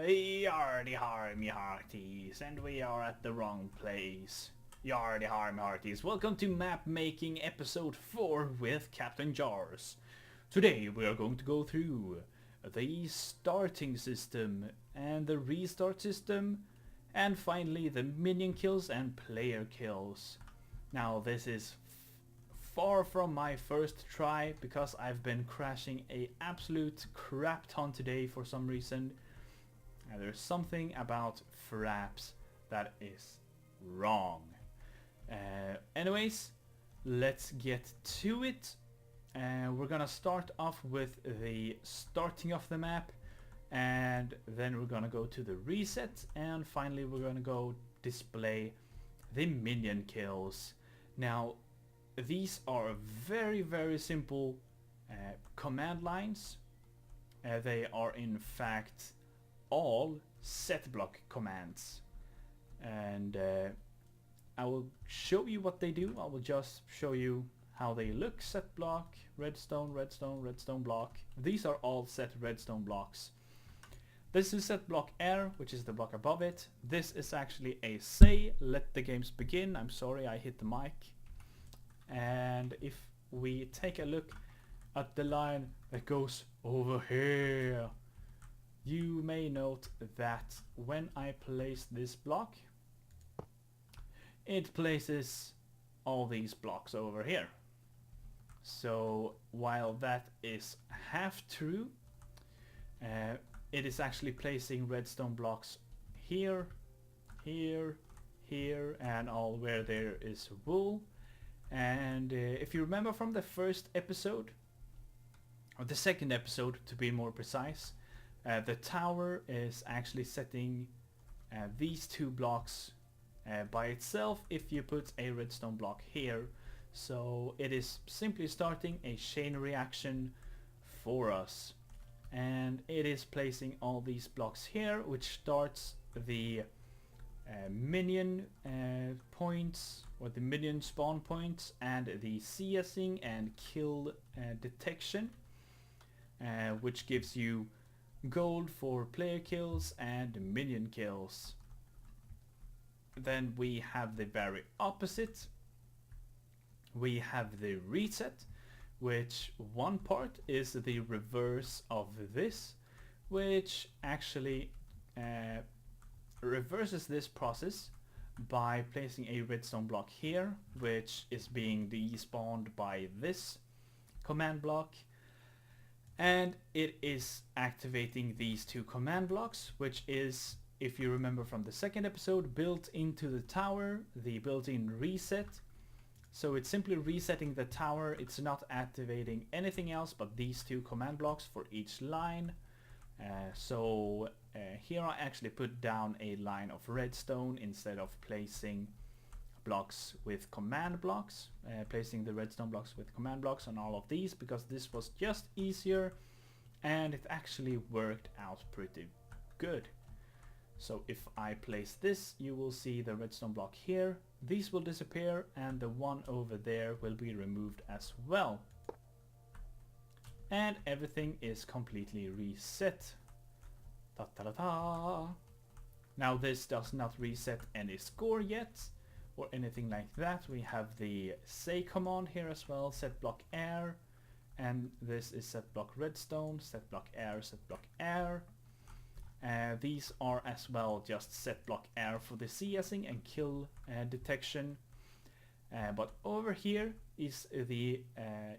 Yarrdeharr, me harties, and we are at the wrong place. Yarrdeharr, me harties. Welcome to Mapmaking episode 4 with Captain JaRs. Today we are going to go through the starting system and the restart system, and finally the minion kills and player kills. Now this is far from my first try because I've been crashing a absolute crap ton today for some reason. There's something about fraps that is wrong. Anyways, let's get to it. We're gonna start off with the starting of the map, and then we're gonna go to the reset, and finally we're gonna go display the minion kills. Now these are very simple command lines. They are in fact all set block commands, and I will show you what they do. I will just show you how they look. Set block, redstone, redstone, redstone block. These are all set redstone blocks. This is set block air, which is the block above it. This is actually a say let the games begin. I'm sorry, I hit the mic. And if we take a look at the line that goes over here, you may note that when I place this block, it places all these blocks over here. So while that is half true, it is actually placing redstone blocks here, here, here, and all where there is wool. And if you remember from the first episode, or the second episode to be more precise, the tower is actually setting these two blocks by itself if you put a redstone block here. So it is simply starting a chain reaction for us, and it is placing all these blocks here, which starts the minion points, or the minion spawn points, and the CSing and kill detection, which gives you gold for player kills and minion kills. Then we have the very opposite. We have the reset, which one part is the reverse of this, which actually reverses this process by placing a redstone block here, which is being despawned by this command block, and it is activating these two command blocks, which is, if you remember from the second episode, built into the tower, the built-in reset. So it's simply resetting the tower. It's not activating anything else but these two command blocks for each line. Here I actually put down a line of redstone instead of placing blocks with command blocks, placing the redstone blocks with command blocks on all of these, because this was just easier and it actually worked out pretty good. So if I place this, you will see the redstone block here. These will disappear and the one over there will be removed as well. And everything is completely reset. Ta-ta-ta-ta. Now this does not reset any score yet or anything like that. We have the say command here as well, set block air, and this is set block redstone, set block air, set block air. These are as well just set block air for the CSing and kill detection. But over here is the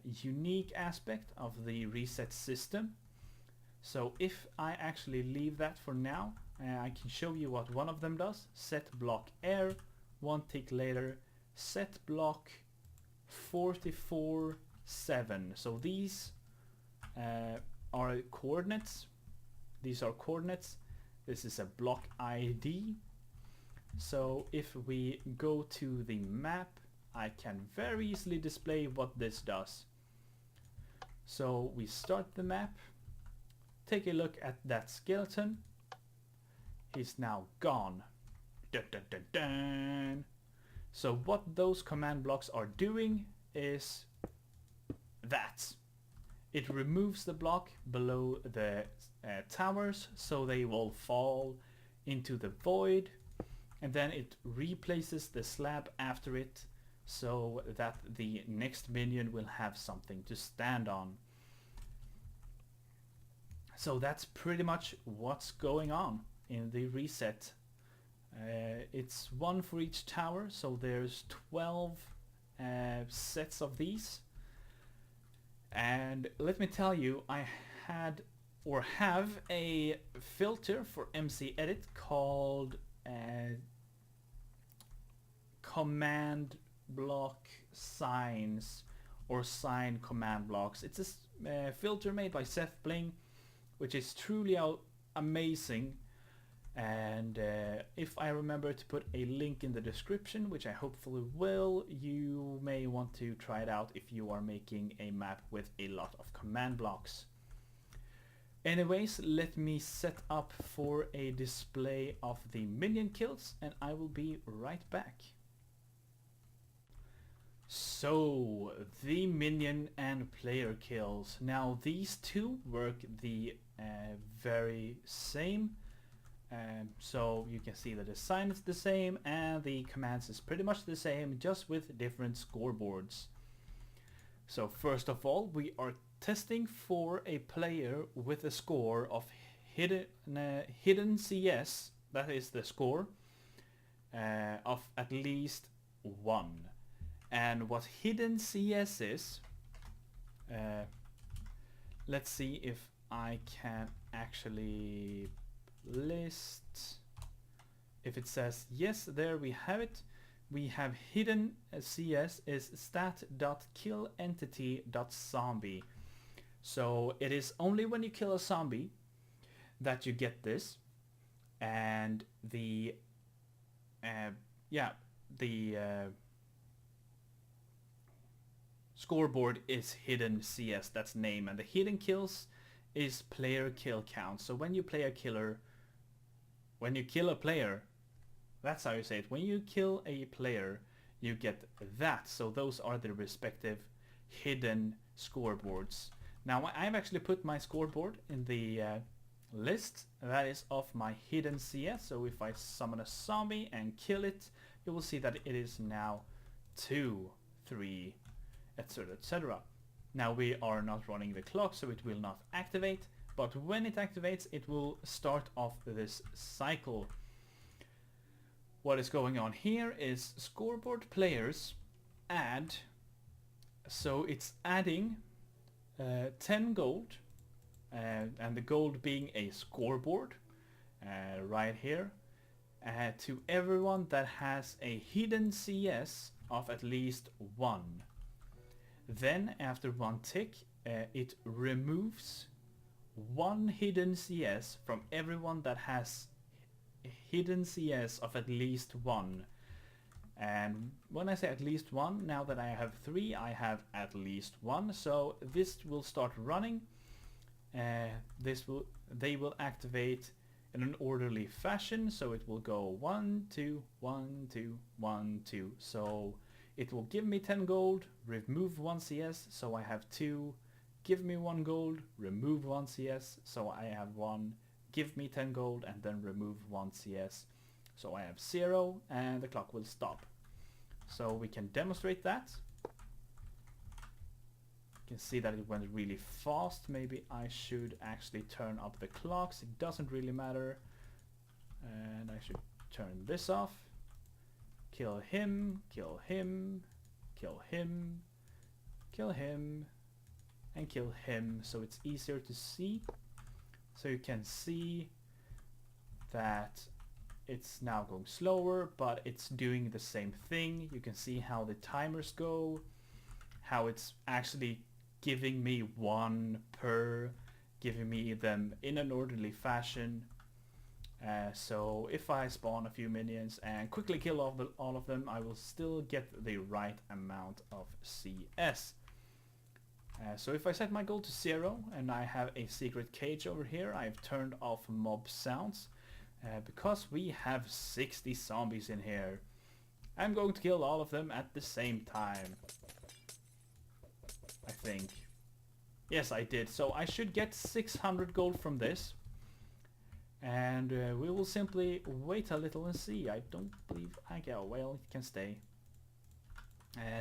unique aspect of the reset system. So if I actually leave that for now, I can show you what one of them does. Set block air, one tick later, set block 44.7. So these are coordinates. These are coordinates. This is a block ID. So if we go to the map, I can very easily display what this does. So we start the map. Take a look at that skeleton. He's now gone. Dun, dun, dun, dun. So what those command blocks are doing is that. It removes the block below the towers, so they will fall into the void, and then it replaces the slab after it so that the next minion will have something to stand on. So that's pretty much what's going on in the reset. It's one for each tower, so there's 12 sets of these. And let me tell you, I had or have a filter for MC Edit called command block signs or sign command blocks. It's a filter made by Seth Bling, which is truly amazing. And if I remember to put a link in the description, which I hopefully will, you may want to try it out if you are making a map with a lot of command blocks. Anyways, let me set up for a display of the minion kills, and I will be right back. So, the minion and player kills. Now these two work the very same. So you can see the design is the same and the commands is pretty much the same, just with different scoreboards. So first of all, we are testing for a player with a score of hidden CS, that is the score, of at least 1. And what hidden CS is, let's see if I can actually list. If it says yes, there we have it. We have hidden CS is stat.killentity.zombie. So it is only when you kill a zombie that you get this, and the scoreboard is hidden CS, that's name, and the hidden kills is player kill count. So when you play a killer, when you kill a player, that's how you say it. When you kill a player, you get that. So those are the respective hidden scoreboards. Now I've actually put my scoreboard in the list. That is of my hidden CS. So if I summon a zombie and kill it, you will see that it is now 2, 3, etc, etc. Now we are not running the clock, so it will not activate, but when it activates it will start off this cycle. What is going on here is scoreboard players add, so it's adding 10 gold, and the gold being a scoreboard right here, to everyone that has a hidden CS of at least 1. Then after one tick, it removes 1 hidden CS from everyone that has hidden CS of at least 1. And when I say at least 1, now that I have 3, I have at least 1. So this will start running. They will activate in an orderly fashion. So it will go 1, 2, 1, 2, 1, 2. So it will give me 10 gold, remove 1 CS, so I have 2. Give me 1 gold, remove 1 CS, so I have 1. Give me 10 gold and then remove 1 CS, so I have 0, and the clock will stop. So we can demonstrate that. You can see that it went really fast. Maybe I should actually turn up the clocks. It doesn't really matter. And I should turn this off. Kill him, kill him, kill him, kill him, and kill him, so it's easier to see. So you can see that it's now going slower, but it's doing the same thing. You can see how the timers go, how it's actually giving me 1 per, giving me them in an orderly fashion. So if I spawn a few minions and quickly kill all of them, I will still get the right amount of CS. So if I set my goal to 0 and I have a secret cage over here, I've turned off mob sounds because we have 60 zombies in here. I'm going to kill all of them at the same time, I think. Yes, I did. So I should get 600 gold from this. And we will simply wait a little and see. I don't believe I go. Well, it can stay.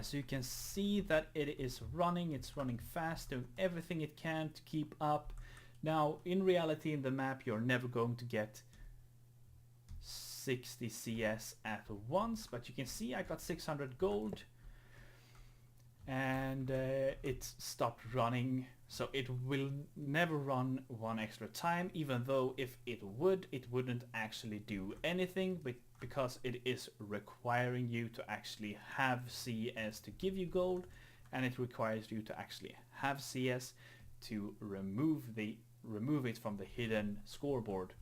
So you can see that it is running. It's running fast, doing everything it can to keep up. Now, in reality, in the map, you're never going to get 60 CS at once. But you can see I got 600 gold. And it stopped running, so it will never run one extra time, even though if it would, it wouldn't actually do anything, but because it is requiring you to actually have CS to give you gold, and it requires you to actually have CS to remove it from the hidden scoreboard.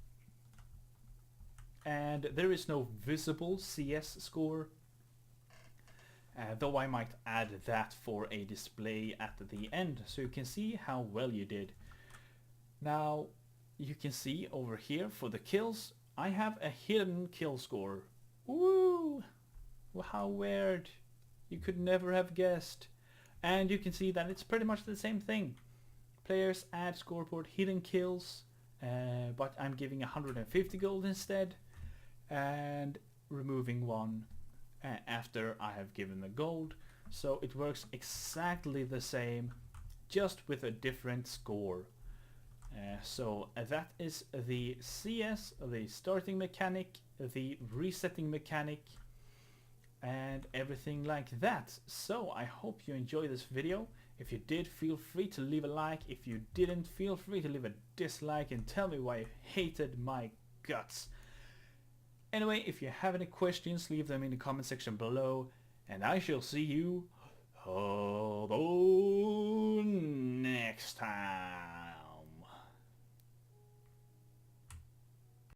And there is no visible CS score. Though I might add that for a display at the end, so you can see how well you did. Now you can see over here for the kills, I have a hidden kill score. Woo! How weird. You could never have guessed. And you can see that it's pretty much the same thing. Players add scoreboard hidden kills, but I'm giving 150 gold instead, and removing one after I have given the gold. So it works exactly the same, just with a different score. So that is the CS, the starting mechanic, the resetting mechanic, and everything like that. So I hope you enjoyed this video. If you did, feel free to leave a like. If you didn't, feel free to leave a dislike and tell me why you hated my guts. Anyway, if you have any questions, leave them in the comment section below, and I shall see you all next time.